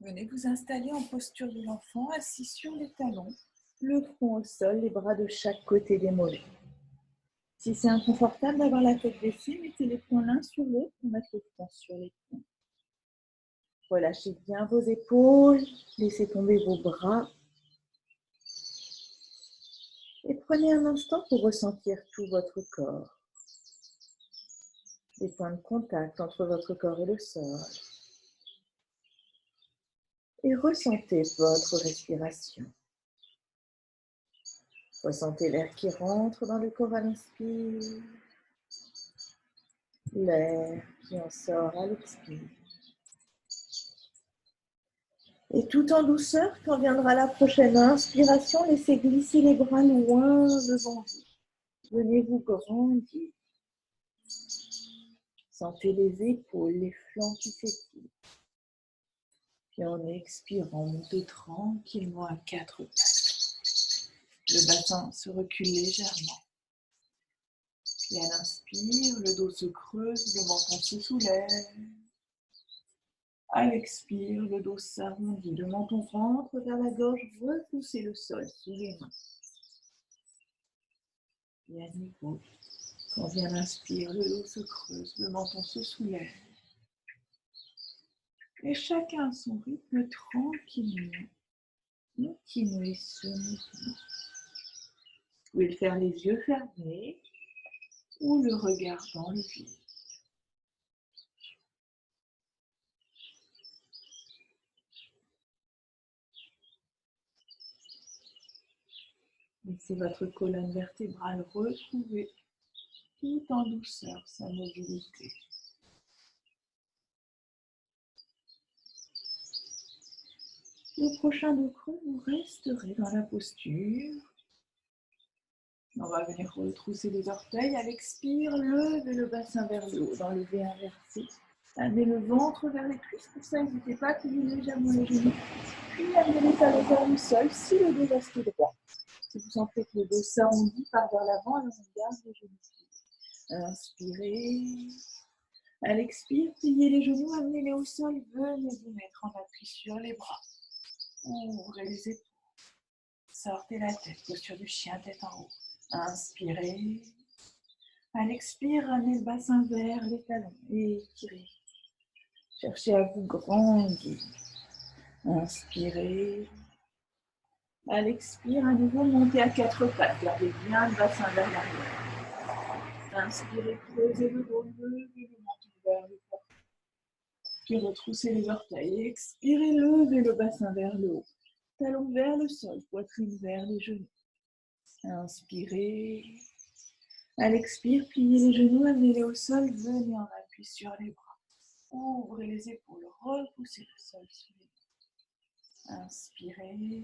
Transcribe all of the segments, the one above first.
Venez vous installer en posture de l'enfant, assis sur les talons, le front au sol, les bras de chaque côté des mollets. Si c'est inconfortable d'avoir la tête baissée, mettez les poings l'un sur l'autre pour mettre le front sur les poings. Relâchez bien vos épaules, laissez tomber vos bras et prenez un instant pour ressentir tout votre corps. Les points de contact entre votre corps et le sol. Et ressentez votre respiration. Ressentez l'air qui rentre dans le corps à l'inspire, l'air qui en sort à l'expire. Et tout en douceur, quand viendra la prochaine inspiration, laissez glisser les bras loin devant vous. Venez vous grandir. Sentez les épaules, les flancs qui s'étirent. Puis en expirant, montez tranquillement à quatre pattes. Le bassin se recule légèrement. Puis à l'inspire, le dos se creuse, le menton se soulève. À l'expire, le dos s'arrondit, le menton rentre vers la gorge, repoussez le sol sous les mains. Et à nouveau, quand vient l'inspire, le dos se creuse, le menton se soulève. Et chacun à son rythme, tranquillement, continuez ce mouvement. Vous pouvez le faire les yeux fermés ou le regard dans le vide. Laissez votre colonne vertébrale retrouver tout en douceur sa mobilité. Le prochain dos creux, vous resterez dans la posture. On va venir retrousser les orteils. À l'expire, levez le bassin vers le haut dans le V inversé. Amenez le ventre vers les cuisses. Pour ça, n'hésitez pas à plier légèrement les genoux. Puis amenez les talons vers le sol si le dos reste droit. Si vous sentez que le dos s'arrondit par vers l'avant, alors on garde les genoux pliés. Inspirez. À l'expire, pliez les genoux, amenez-les au sol. Venez vous mettre en appui sur les bras. Ouvrez les épaules. Sortez la tête, posture du chien, tête en haut. Inspirez. À l'expire, ramenez le bassin vers les talons. Étirez. Cherchez à vous grandir. Inspirez. À l'expire, à nouveau, montez à quatre pattes. Gardez bien le bassin vers l'arrière. Inspirez, creusez le dos, levez le menton vers le corps. Puis retroussez les orteils. Expirez, levez le bassin vers le haut. Talons vers le sol, poitrine vers les genoux. Inspirez. À l'expire, pliez les genoux, amenez-les au sol, venez en appui sur les bras. Ouvrez les épaules, repoussez le sol sous les bras. Inspirez.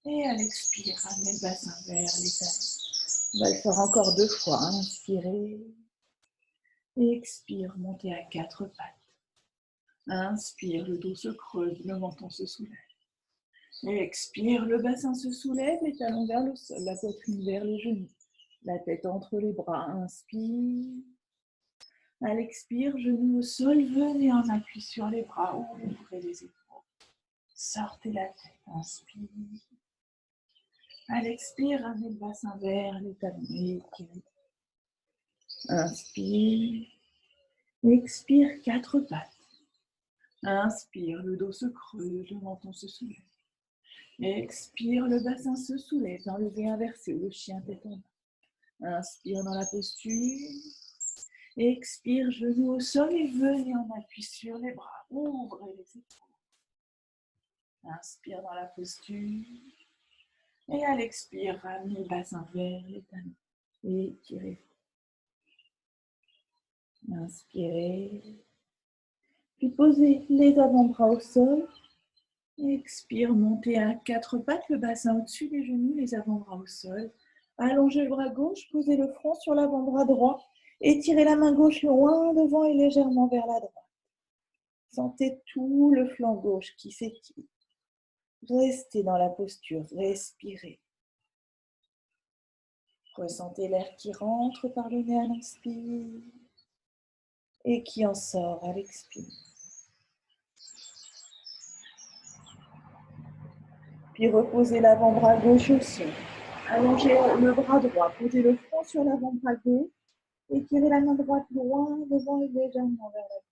Et à l'expire, ramenez le bassin vers les talons. On va le faire encore 2 fois. Inspirez. Et expire, montez à quatre pattes. Inspire, le dos se creuse, le menton se soulève. Et expire, le bassin se soulève, les talons vers le sol, la poitrine vers les genoux. La tête entre les bras. Inspire. À l'expire, genoux au sol, venez en appui sur les bras, ouvrez les épaules. Sortez la tête, inspire. À l'expire, ramenez le bassin vers les talons, étirez. Inspire. Expire, quatre pattes. Inspire, le dos se creuse, le menton se soulève. Expire, le bassin se soulève dans le V inversé ou le chien tête en bas. Inspire dans la posture. Expire, genoux au sol et venez en appui sur les bras. Ouvrez les épaules. Inspire dans la posture. Et à l'expire, ramenez le bassin vers les talons. Étirez. Inspirez. Puis posez les avant-bras au sol. Expire, montez à quatre pattes, le bassin au-dessus des genoux, les avant-bras au sol. Allongez le bras gauche, posez le front sur l'avant-bras droit. Étirez la main gauche loin devant et légèrement vers la droite. Sentez tout le flanc gauche qui s'étire. Restez dans la posture, respirez. Ressentez l'air qui rentre par le nez à l'inspire et qui en sort à l'expire. Puis reposez l'avant-bras gauche au sol. Allongez le bras droit, posez le front sur l'avant-bras gauche. Étirez la main droite loin devant et légèrement vers la gauche.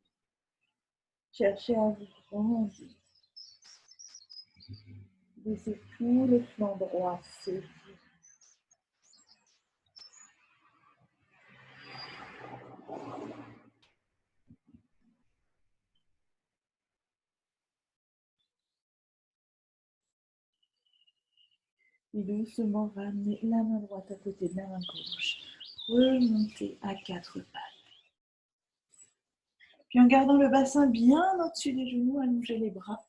Cherchez à vous grandir. Laissez tout le flanc droit s'étirer. Puis doucement ramenez la main droite à côté de la main gauche. Remontez à quatre pattes. Puis en gardant le bassin bien au-dessus des genoux, allongez les bras.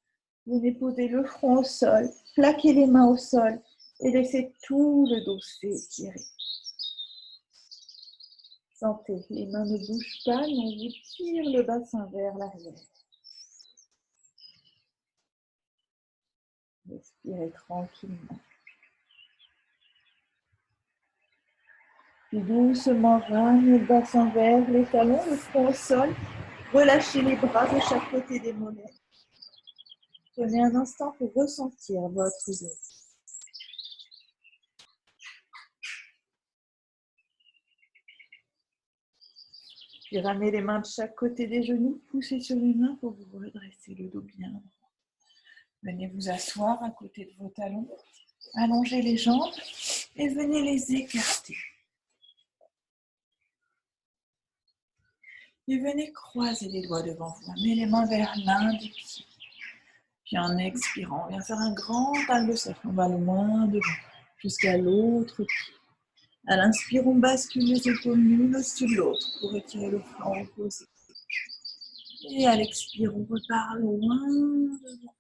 Venez poser le front au sol, plaquez les mains au sol et laissez tout le dos s'étirer. Sentez, les mains ne bougent pas, mais on vous tire le bassin vers l'arrière. Respirez tranquillement. Puis doucement, ramenez le bassin vers les talons, le front au sol. Relâchez les bras de chaque côté des mollets. Prenez un instant pour ressentir votre dos. Puis ramenez les mains de chaque côté des genoux, poussez sur les mains pour vous redresser le dos bien droit. Venez vous asseoir à côté de vos talons, allongez les jambes et venez les écarter. Et venez croiser les doigts devant vous, amenez les mains vers l'un des pieds. Puis en expirant, on vient faire un grand pas de cercle, on va loin devant, jusqu'à l'autre pied. À l'inspire, on bascule les épaules l'une au-dessus de l'autre pour étirer le flanc opposé. Et à l'expire, on repart loin devant,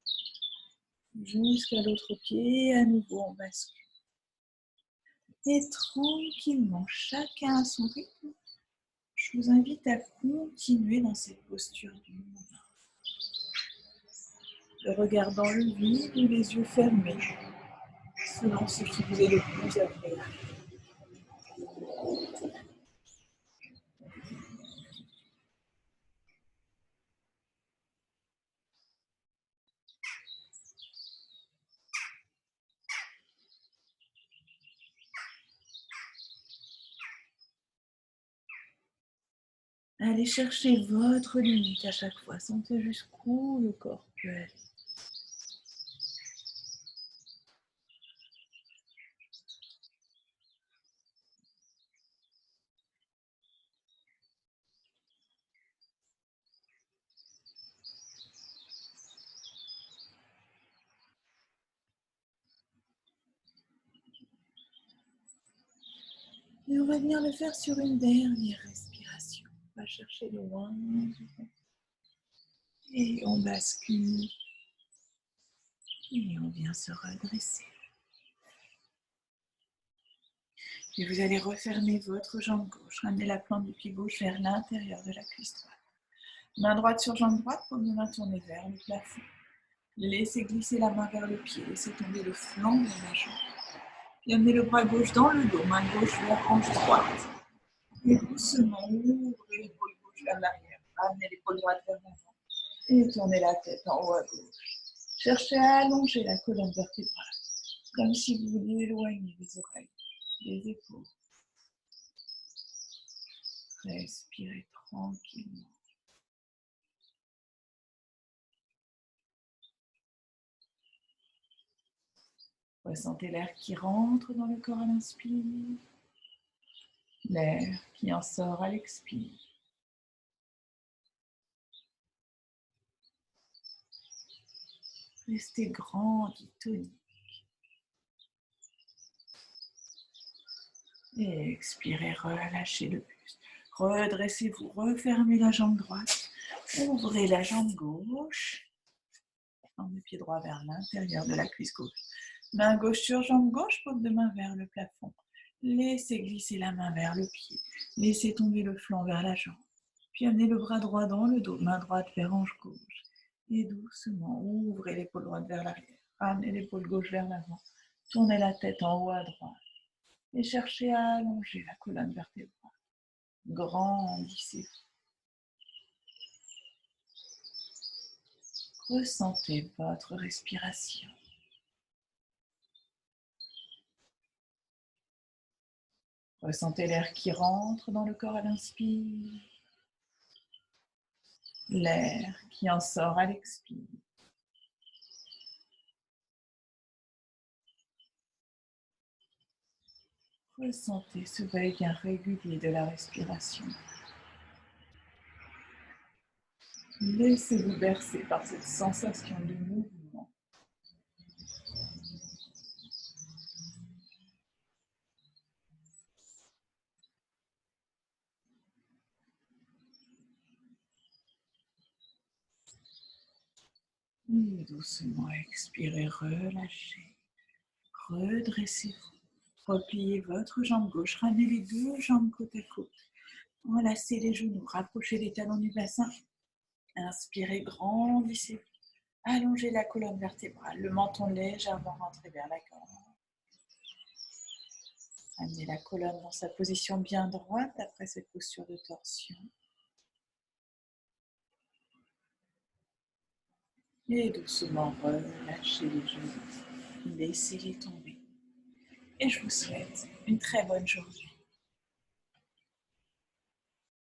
jusqu'à l'autre pied. À nouveau, on bascule. Et tranquillement, chacun à son rythme, je vous invite à continuer dans cette posture du mouvement. Le regard dans le vide ou les yeux fermés, selon ce qui vous est le plus agréable. Allez chercher votre limite à chaque fois. Sentez jusqu'où le corps peut aller. Et on va venir le faire sur une dernière respiration. On va chercher loin. Et on bascule. Et on vient se redresser. Puis vous allez refermer votre jambe gauche. Ramenez la plante du pied gauche vers l'intérieur de la cuisse droite. Main droite sur jambe droite, paume de main tournée vers le plafond. Laissez glisser la main vers le pied. Laissez tomber le flanc vers la jambe. Puis amenez le bras gauche dans le dos. Main gauche vers hanche droite. Et doucement, ouvrez l'épaule gauche vers l'arrière. Ramenez l'épaule droite vers l'avant. Et tournez la tête en haut à gauche. Cherchez à allonger la colonne vertébrale, comme si vous vouliez éloigner les oreilles, les épaules. Respirez tranquillement. Ressentez l'air qui rentre dans le corps à l'inspire, l'air qui en sort à l'expire. Restez grand et tonique. Et expirez, relâchez le buste. Redressez-vous, refermez la jambe droite. Ouvrez la jambe gauche. Le pied droit vers l'intérieur de la cuisse gauche. Main gauche sur jambe gauche, paume de main vers le plafond. Laissez glisser la main vers le pied. Laissez tomber le flanc vers la jambe. Puis amenez le bras droit dans le dos, main droite vers hanche gauche. Et doucement, ouvrez l'épaule droite vers l'arrière. Ramenez l'épaule gauche vers l'avant. Tournez la tête en haut à droite. Et cherchez à allonger la colonne vertébrale. Grandissez. Ressentez votre respiration. Ressentez l'air qui rentre dans le corps à l'inspire, l'air qui en sort à l'expire. Ressentez ce va-et-vient régulier de la respiration. Laissez-vous bercer par cette sensation de mouvement. Et doucement expirez, relâchez. Redressez-vous. Repliez votre jambe gauche, ramenez les deux jambes côte à côte. Enlacez les genoux, rapprochez les talons du bassin. Inspirez, grandissez. Allongez la colonne vertébrale, le menton légèrement rentré vers la gorge. Amenez la colonne dans sa position bien droite après cette posture de torsion. Et doucement relâchez les genoux, laissez-les tomber. Et je vous souhaite une très bonne journée.